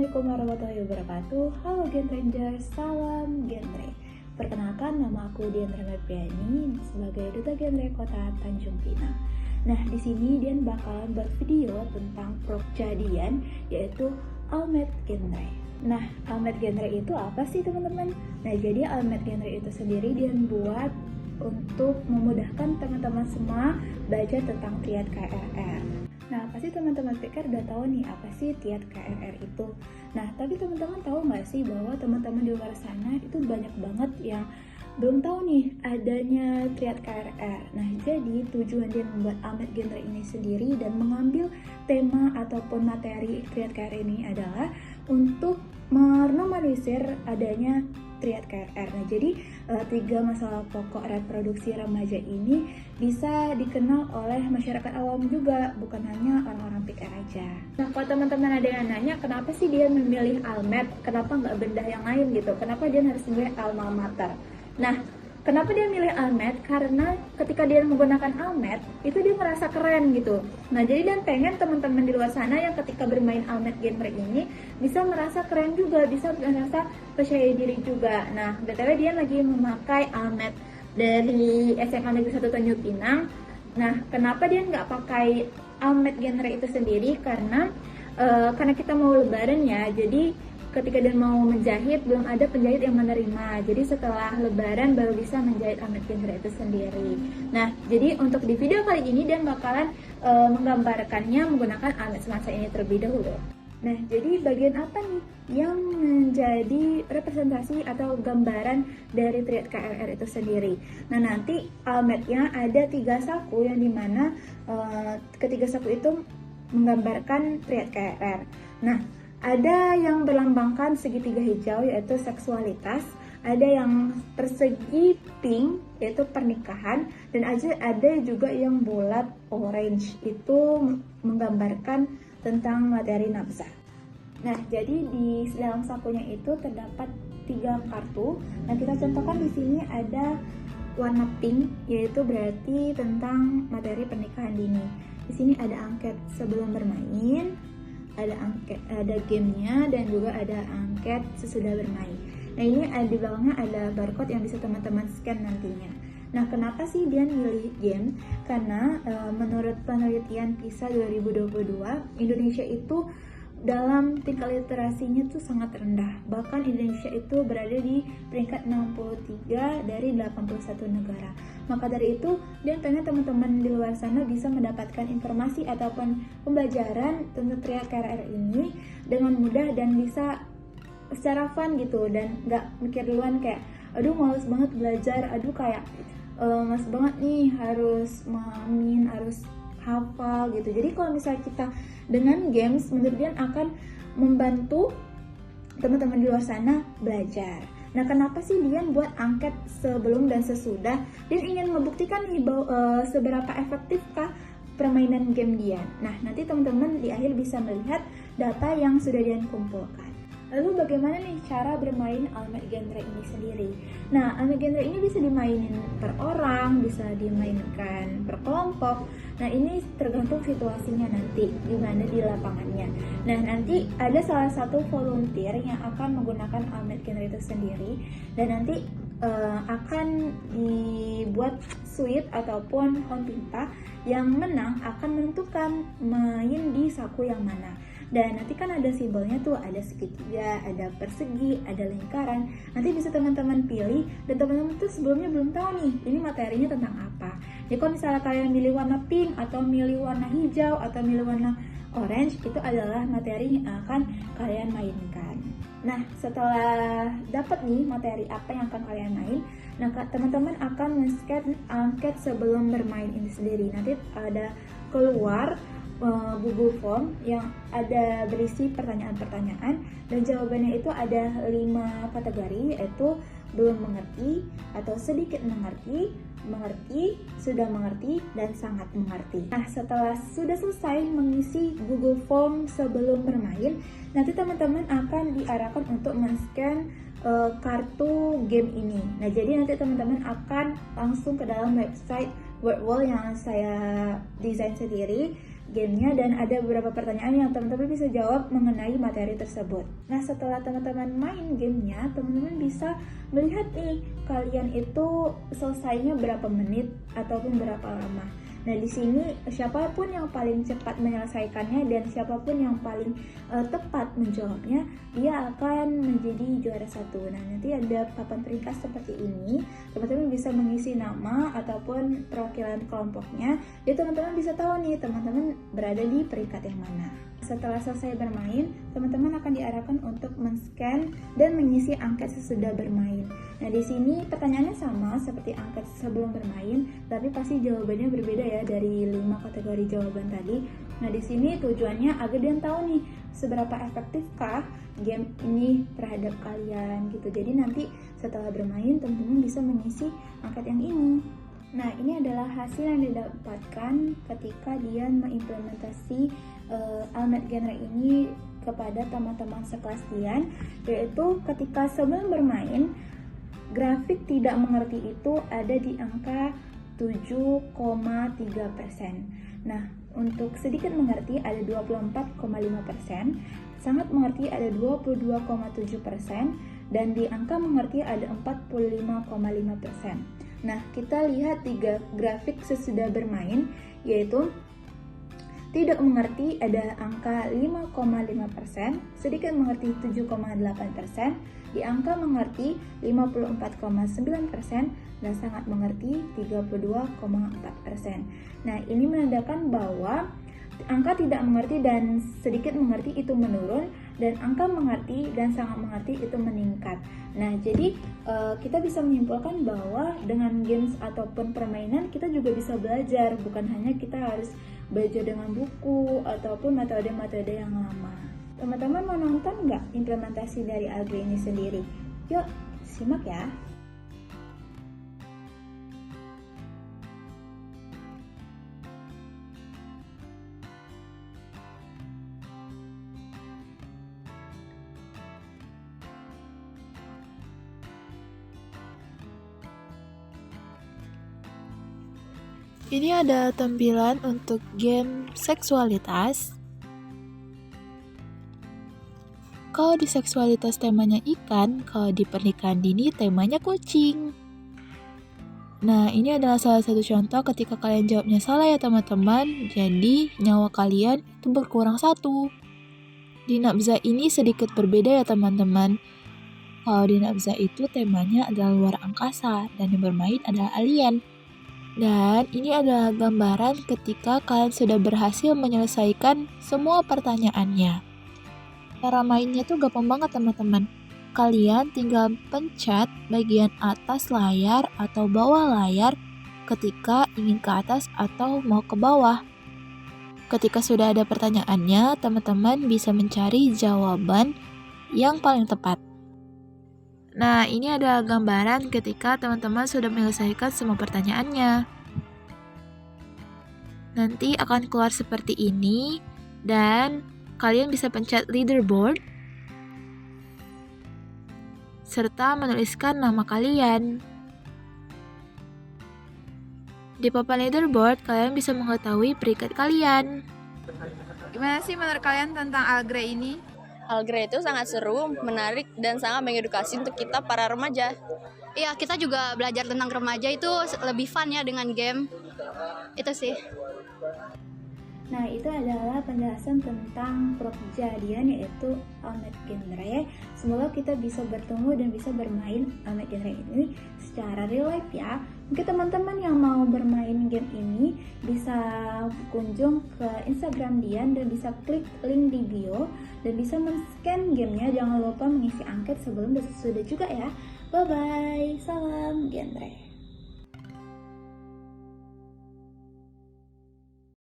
Assalamualaikum warahmatullahi wabarakatuh. Halo Gen Ranger, salam genre. Perkenalkan, nama aku Diandra Marpiani sebagai Duta Genre Kota Tanjung Pinang. Nah, di sini Dian bakalan buat video tentang projadian, yaitu Almed Genre. Nah, Almed Genre itu apa sih teman-teman? Nah, jadi Almed Genre itu sendiri Dian buat untuk memudahkan teman-teman semua baca tentang triad KRR. Nah, pasti teman-teman pikir udah tahu nih apa sih triad KRR itu. Nah, tapi teman-teman tahu nggak sih bahwa teman-teman di luar sana itu banyak banget yang belum tahu nih adanya triad KRR. Nah, jadi tujuan dia membuat Almed Genre ini sendiri dan mengambil tema ataupun materi triad KRR ini adalah untuk menormalisir adanya triad KRR. Nah, jadi tiga masalah pokok reproduksi remaja ini bisa dikenal oleh masyarakat awam juga, bukan hanya orang-orang pikir aja. Nah, kalau teman-teman ada yang nanya, kenapa sih dia memilih Almed? Kenapa nggak benda yang lain gitu? Kenapa dia harus memilih alma mater? Nah, kenapa dia milih Almed? Karena ketika dia menggunakan Almed, itu dia merasa keren gitu. Nah, jadi dan pengen teman-teman di luar sana yang ketika bermain Almed Genre ini bisa merasa keren juga, bisa merasa percaya diri juga. Nah, BTW dia lagi memakai Almed dari SMA Negeri 1 Tanjung Pinang. Nah, kenapa dia nggak pakai Almed Genre itu sendiri? Karena kita mau lebaran ya, jadi ketika dia mau menjahit belum ada penjahit yang menerima, jadi setelah lebaran baru bisa menjahit Almed Genre itu sendiri. Nah, jadi untuk di video kali ini dia bakalan menggambarkannya menggunakan Almed semasa ini terlebih dahulu. Nah, jadi bagian apa nih yang menjadi representasi atau gambaran dari triad KRR itu sendiri? Nah, nanti Almednya ada 3 saku yang dimana ketiga saku itu menggambarkan triad KRR. Nah, ada yang berlambangkan segitiga hijau yaitu seksualitas, ada yang persegi pink yaitu pernikahan, dan ada juga yang bulat orange itu menggambarkan tentang materi nafsa. Nah, jadi di dalam sakunya itu terdapat 3 kartu. Nah, kita contohkan di sini ada warna pink, yaitu berarti tentang materi pernikahan dini. Di sini ada angket sebelum bermain, ada gamenya, dan juga ada angket sesudah bermain. Nah, ini di belakangnya ada barcode yang bisa teman-teman scan nantinya. Nah, kenapa sih dia milih game? Karena menurut penelitian PISA 2022, Indonesia itu dalam tingkat literasinya tuh sangat rendah. Bahkan Indonesia itu berada di peringkat 63 dari 81 negara. Maka dari itu, dia pengen teman-teman di luar sana bisa mendapatkan informasi ataupun pembelajaran tentang triad KRR ini dengan mudah dan bisa secara fun gitu, dan nggak mikir duluan kayak aduh males banget belajar, aduh kayak males banget nih harus main, harus hafal gitu. Jadi kalau misalnya kita dengan games, menurut dia akan membantu teman-teman di luar sana belajar. Nah, kenapa sih Dian buat angket sebelum dan sesudah? Dia ingin membuktikan nih bahwa seberapa efektifkah permainan game Dian. Nah, nanti teman-teman di akhir bisa melihat data yang sudah Dian kumpulkan. Lalu bagaimana nih cara bermain Almed Genre ini sendiri? Nah, Almed Genre ini bisa dimainin per orang, bisa dimainkan per kelompok. Nah, ini tergantung situasinya nanti, gimana di lapangannya. Nah, nanti ada salah satu volunteer yang akan menggunakan Almed Genre itu sendiri, dan nanti akan dibuat suite ataupun home pinta. Yang menang akan menentukan main di saku yang mana. Dan nanti kan ada simbolnya tuh, ada segitiga, ada persegi, ada lingkaran. Nanti bisa teman-teman pilih, dan teman-teman tuh sebelumnya belum tahu nih ini materinya tentang apa. Jadi kalau misalnya kalian milih warna pink atau milih warna hijau atau milih warna orange, itu adalah materi yang akan kalian mainkan. Nah, setelah dapat nih materi apa yang akan kalian main, nah teman-teman akan men-scan angket sebelum bermain ini sendiri. Nanti ada keluar Google Form yang ada berisi pertanyaan-pertanyaan, dan jawabannya itu ada 5 kategori, yaitu belum mengerti atau sedikit mengerti, mengerti, sudah mengerti, dan sangat mengerti. Nah, setelah sudah selesai mengisi Google Form sebelum bermain, nanti teman-teman akan diarahkan untuk men-scan kartu game ini. Nah, jadi nanti teman-teman akan langsung ke dalam website Wordwall yang saya desain sendiri. gamenya dan ada beberapa pertanyaan yang teman-teman bisa jawab mengenai materi tersebut. Nah, setelah teman-teman main gamenya, teman-teman bisa melihat nih kalian itu selesainya berapa menit ataupun berapa lama. Nah, di sini siapapun yang paling cepat menyelesaikannya dan siapapun yang paling tepat menjawabnya, dia akan menjadi juara satu. Nah, nanti ada papan peringkat seperti ini. Teman-teman bisa mengisi nama ataupun perwakilan kelompoknya. Jadi teman-teman bisa tahu nih teman-teman berada di peringkat yang mana. Setelah selesai bermain, teman-teman akan diarahkan untuk men-scan dan mengisi angket sesudah bermain. Nah, di sini pertanyaannya sama seperti angket sebelum bermain, tapi pasti jawabannya berbeda ya dari 5 kategori jawaban tadi. Nah, di sini tujuannya agar dia tahu nih seberapa efektifkah game ini terhadap kalian gitu. Jadi nanti setelah bermain, teman-teman bisa mengisi angket yang ini. Nah, ini adalah hasil yang didapatkan ketika dia mengimplementasi Almed Genre ini kepada teman-teman sekelas Dian, yaitu ketika sebelum bermain, grafik tidak mengerti itu ada di angka 7,3%. Nah, untuk sedikit mengerti ada 24,5%, sangat mengerti ada 22,7%, dan di angka mengerti ada 45,5%. Nah, kita lihat 3 grafik sesudah bermain, yaitu tidak mengerti ada angka 5,5%, sedikit mengerti 7,8%, di angka mengerti 54,9%, dan sangat mengerti 32,4%. Nah, ini menandakan bahwa angka tidak mengerti dan sedikit mengerti itu menurun, dan angka mengerti dan sangat mengerti itu meningkat. Nah, jadi kita bisa menyimpulkan bahwa dengan games ataupun permainan kita juga bisa belajar, bukan hanya kita harus belajar dengan buku ataupun metode-metode yang lama. Teman-teman mau nonton nggak implementasi dari Algre ini sendiri? Yuk, simak ya. Ini ada tampilan untuk game seksualitas. Kalau di seksualitas temanya ikan, kalau di pernikahan dini temanya kucing. Nah, ini adalah salah satu contoh ketika kalian jawabnya salah ya teman-teman, jadi nyawa kalian itu berkurang 1. Di Nabza ini sedikit berbeda ya teman-teman. Kalau di Nabza itu temanya adalah luar angkasa dan yang bermain adalah alien. Dan ini adalah gambaran ketika kalian sudah berhasil menyelesaikan semua pertanyaannya. Cara mainnya tuh gampang banget teman-teman. Kalian tinggal pencet bagian atas layar atau bawah layar ketika ingin ke atas atau mau ke bawah. Ketika sudah ada pertanyaannya, teman-teman bisa mencari jawaban yang paling tepat. Nah, ini adalah gambaran ketika teman-teman sudah menyelesaikan semua pertanyaannya. Nanti akan keluar seperti ini, dan kalian bisa pencet leaderboard, serta menuliskan nama kalian. Di papan leaderboard, kalian bisa mengetahui peringkat kalian. Gimana sih menurut kalian tentang Algre ini? Algre itu sangat seru, menarik, dan sangat mengedukasi untuk kita para remaja. Iya, kita juga belajar tentang remaja itu lebih fun ya dengan game. Itu sih. Nah, itu adalah penjelasan tentang Prokja Dian, yaitu Almed Genre. Semoga kita bisa bertemu dan bisa bermain Almed Genre ini secara real life ya. Mungkin teman-teman yang mau bermain game ini bisa kunjung ke Instagram Dian dan bisa klik link di bio dan bisa men-scan gamenya. Jangan lupa mengisi angket sebelum dan sesudah juga ya. Bye-bye, salam genre.